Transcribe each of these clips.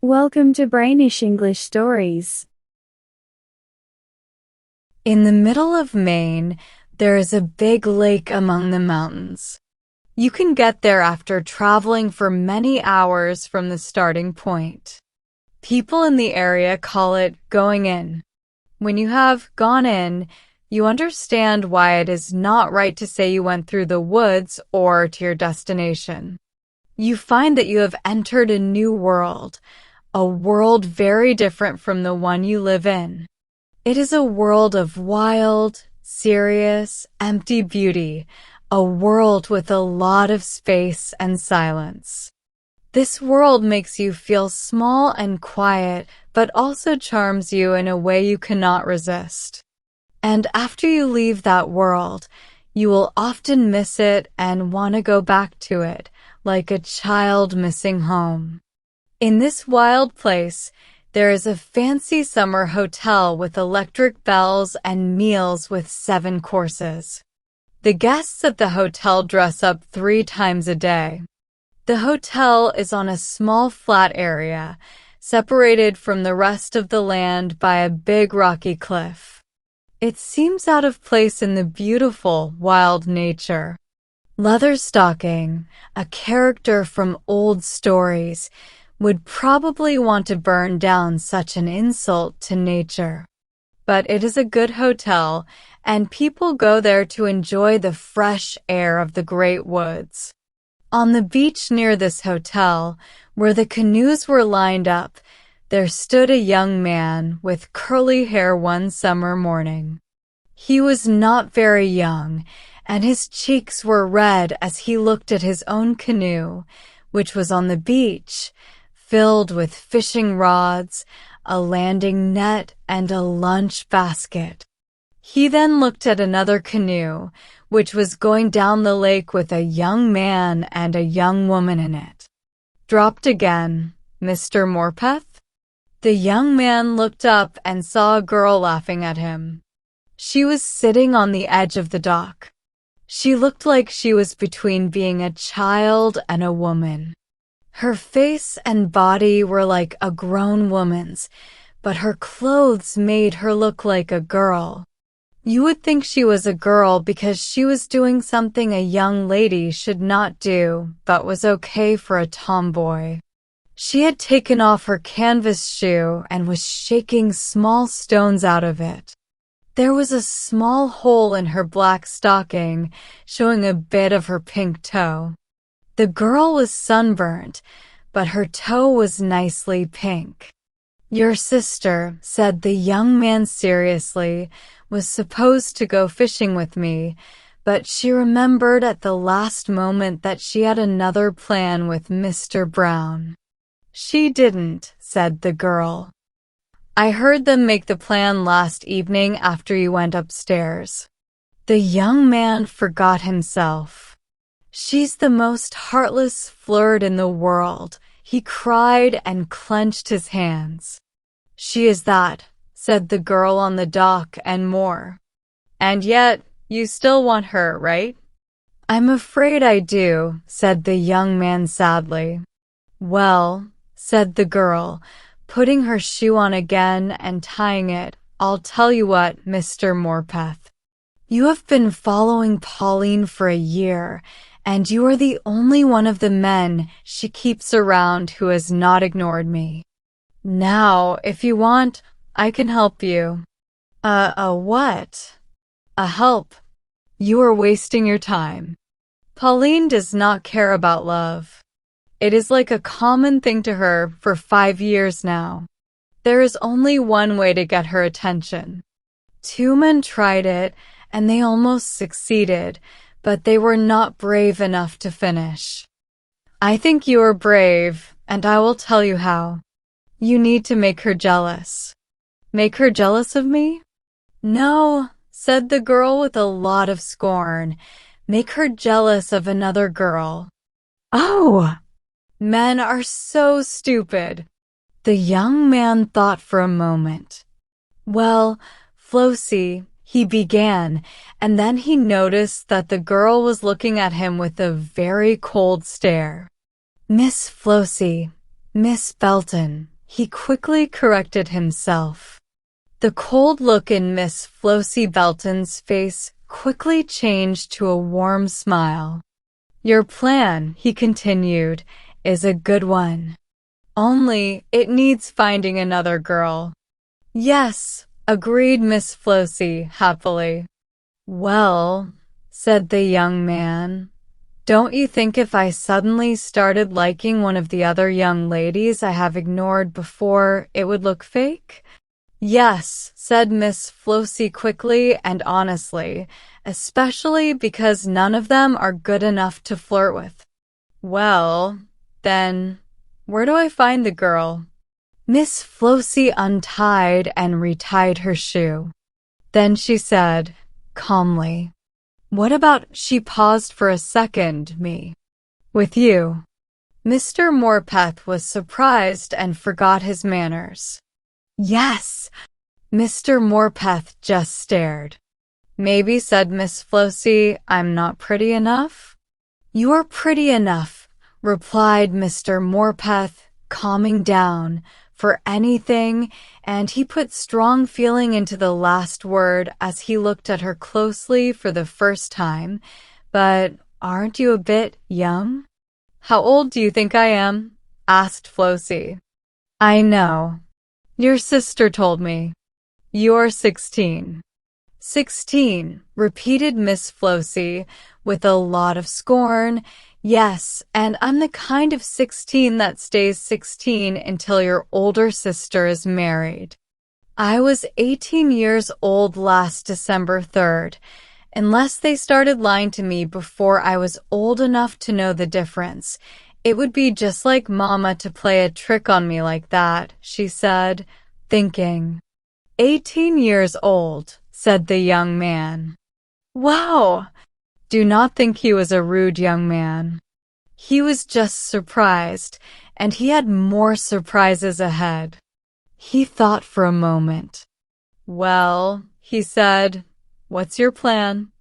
Welcome to Brainish English Stories. In the middle of Maine, there is a big lake among the mountains. You can get there after traveling for many hours from the starting point. People in the area call it going in. When you have gone in, you understand why it is not right to say you went through the woods or to your destination. You find that you have entered a new world, a world very different from the one you live in. It is a world of wild, serious, empty beauty, a world with a lot of space and silence. This world makes you feel small and quiet, but also charms you in a way you cannot resist. And after you leave that world, you will often miss it and want to go back to it, like a child missing home. In this wild place, there is a fancy summer hotel with electric bells and meals with 7 courses. The guests at the hotel dress up 3 times a day. The hotel is on a small flat area, separated from the rest of the land by a big rocky cliff. It seems out of place in the beautiful, wild nature. Leatherstocking, a character from old stories, would probably want to burn down such an insult to nature. But it is a good hotel, and people go there to enjoy the fresh air of the great woods. On the beach near this hotel, where the canoes were lined up, there stood a young man with curly hair one summer morning. He was not very young, and his cheeks were red as he looked at his own canoe, which was on the beach, filled with fishing rods, a landing net, and a lunch basket. He then looked at another canoe, which was going down the lake with a young man and a young woman in it. Dropped again, Mr. Morpeth? The young man looked up and saw a girl laughing at him. She was sitting on the edge of the dock. She looked like she was between being a child and a woman. Her face and body were like a grown woman's, but her clothes made her look like a girl. You would think she was a girl because she was doing something a young lady should not do, but was okay for a tomboy. She had taken off her canvas shoe and was shaking small stones out of it. There was a small hole in her black stocking, showing a bit of her pink toe. The girl was sunburnt, but her toe was nicely pink. Your sister, said the young man seriously, was supposed to go fishing with me, but she remembered at the last moment that she had another plan with Mr. Brown. She didn't, said the girl. I heard them make the plan last evening after you went upstairs. The young man forgot himself. She's the most heartless flirt in the world, he cried and clenched his hands. She is that, said the girl on the dock, and more. And yet, you still want her, right? I'm afraid I do, said the young man sadly. Well, said the girl, putting her shoe on again and tying it, I'll tell you what, Mr. Morpeth. You have been following Pauline for a year, and you are the only one of the men she keeps around who has not ignored me. Now, if you want, I can help you. What? A help. You are wasting your time. Pauline does not care about love. It is like a common thing to her for 5 years now. There is only one way to get her attention. 2 men tried it, and they almost succeeded, but they were not brave enough to finish. I think you are brave, and I will tell you how. You need to make her jealous. Make her jealous of me? No, said the girl with a lot of scorn. Make her jealous of another girl. Oh! Men are so stupid. The young man thought for a moment. Well, Flossie, he began, and then he noticed that the girl was looking at him with a very cold stare. Miss Flossie, Miss Belton, he quickly corrected himself. The cold look in Miss Flossie Belton's face quickly changed to a warm smile. Your plan, he continued, is a good one. Only, it needs finding another girl. Yes, agreed Miss Flossie happily. Well, said the young man, don't you think if I suddenly started liking one of the other young ladies I have ignored before, it would look fake? Yes, said Miss Flossie quickly and honestly, especially because none of them are good enough to flirt with. Well, then, where do I find the girl? Miss Flossie untied and retied her shoe. Then she said, calmly, what about she paused for a second, me? With you. Mr. Morpeth was surprised and forgot his manners. Yes. Mr. Morpeth just stared. Maybe, said Miss Flossie, I'm not pretty enough? You're pretty enough, replied Mr. Morpeth, calming down, for anything, and he put strong feeling into the last word as he looked at her closely for the first time. But aren't you a bit young? How old do you think I am? Asked Flossie. I know. Your sister told me. You're 16. 16, repeated Miss Flossie with a lot of scorn. Yes, and I'm the kind of 16 that stays 16 until your older sister is married. I was 18 years old last December 3rd, unless they started lying to me before I was old enough to know the difference. It would be just like Mama to play a trick on me like that, she said, thinking. 18 years old, said the young man. Wow! Do not think he was a rude young man. He was just surprised, and he had more surprises ahead. He thought for a moment. Well, he said, what's your plan?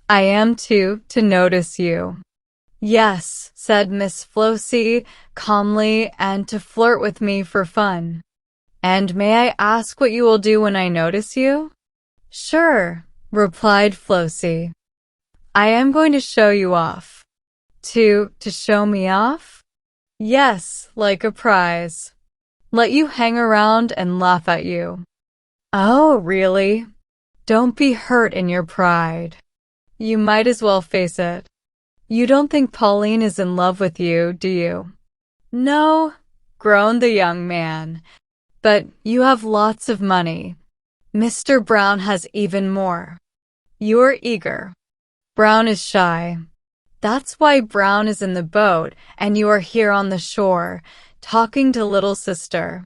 I am to notice you. Yes, said Miss Flossie calmly, and to flirt with me for fun. And may I ask what you will do when I notice you? Sure, replied Flossie. I am going to show you off. To show me off? Yes, like a prize. Let you hang around and laugh at you. Oh, really? Don't be hurt in your pride. You might as well face it. You don't think Pauline is in love with you, do you? No, groaned the young man. But you have lots of money. Mr. Brown has even more. You're eager. Brown is shy. That's why Brown is in the boat and you are here on the shore, talking to little sister.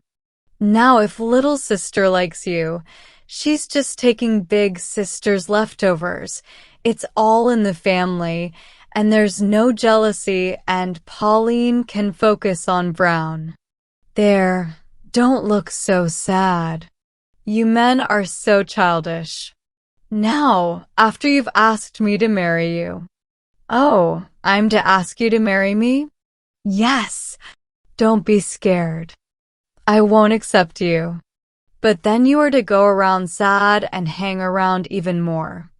Now if little sister likes you, she's just taking big sister's leftovers. It's all in the family, and there's no jealousy, and Pauline can focus on Brown. There, don't look so sad. You men are so childish. Now, after you've asked me to marry you. Oh, I'm to ask you to marry me? Yes. Don't be scared. I won't accept you. But then you are to go around sad and hang around even more.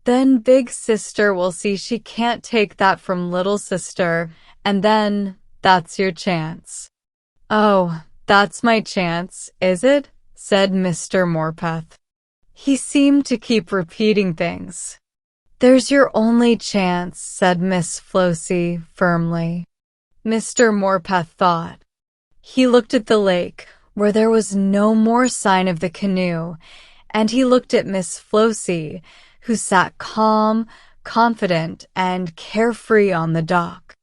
Then big sister will see she can't take that from little sister, and then that's your chance. Oh, that's my chance, is it? Said Mr. Morpeth. He seemed to keep repeating things. There's your only chance, said Miss Flossie firmly. Mr. Morpeth thought. He looked at the lake, where there was no more sign of the canoe, and he looked at Miss Flossie, who sat calm, confident, and carefree on the dock.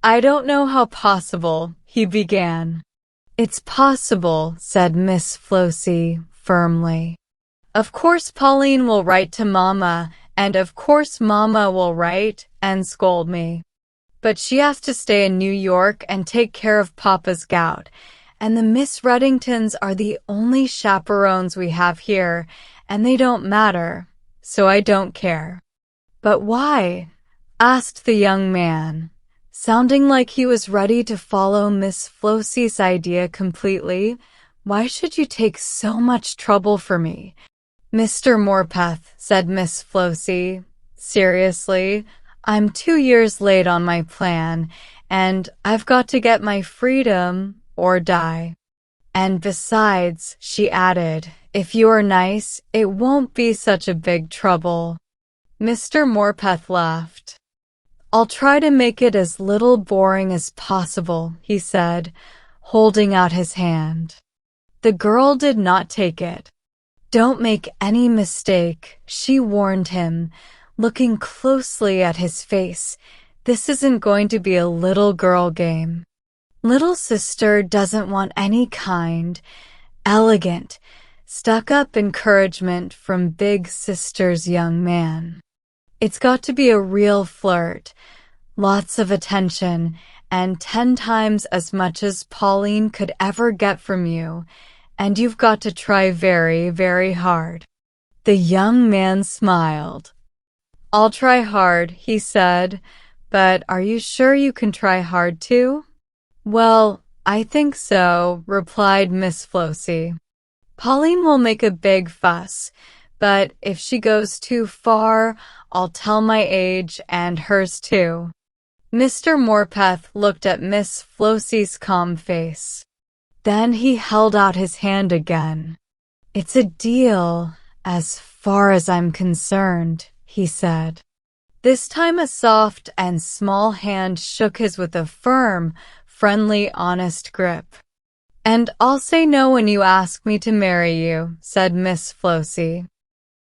I don't know how possible, he began. It's possible, said Miss Flossie firmly. Of course Pauline will write to Mama, and of course Mama will write and scold me. But she has to stay in New York and take care of Papa's gout, and the Miss Reddingtons are the only chaperones we have here, and they don't matter, so I don't care. But why? Asked the young man. sounding like he was ready to follow Miss Flossy's idea completely. "Why should you take so much trouble for me?" "Mr. Morpeth," said Miss Flossie, seriously, "I'm 2 years late on my plan, and I've got to get my freedom or die. And besides," she added, "if you are nice, it won't be such a big trouble." Mr. Morpeth laughed. "I'll try to make it as little boring as possible," he said, holding out his hand. The girl did not take it. "Don't make any mistake," she warned him, looking closely at his face. "This isn't going to be a little girl game. Little sister doesn't want any kind, elegant, stuck-up encouragement from big sister's young man. It's got to be a real flirt, lots of attention, and 10 times as much as Pauline could ever get from you. And you've got to try very, very hard." The young man smiled. "I'll try hard," he said, "but are you sure you can try hard too?" "Well, I think so," replied Miss Flossie. "Pauline will make a big fuss, but if she goes too far, I'll tell my age and hers too." Mr. Morpeth looked at Miss Flossie's calm face. Then he held out his hand again. "It's a deal, as far as I'm concerned," he said. This time a soft and small hand shook his with a firm, friendly, honest grip. "And I'll say no when you ask me to marry you," said Miss Flossie.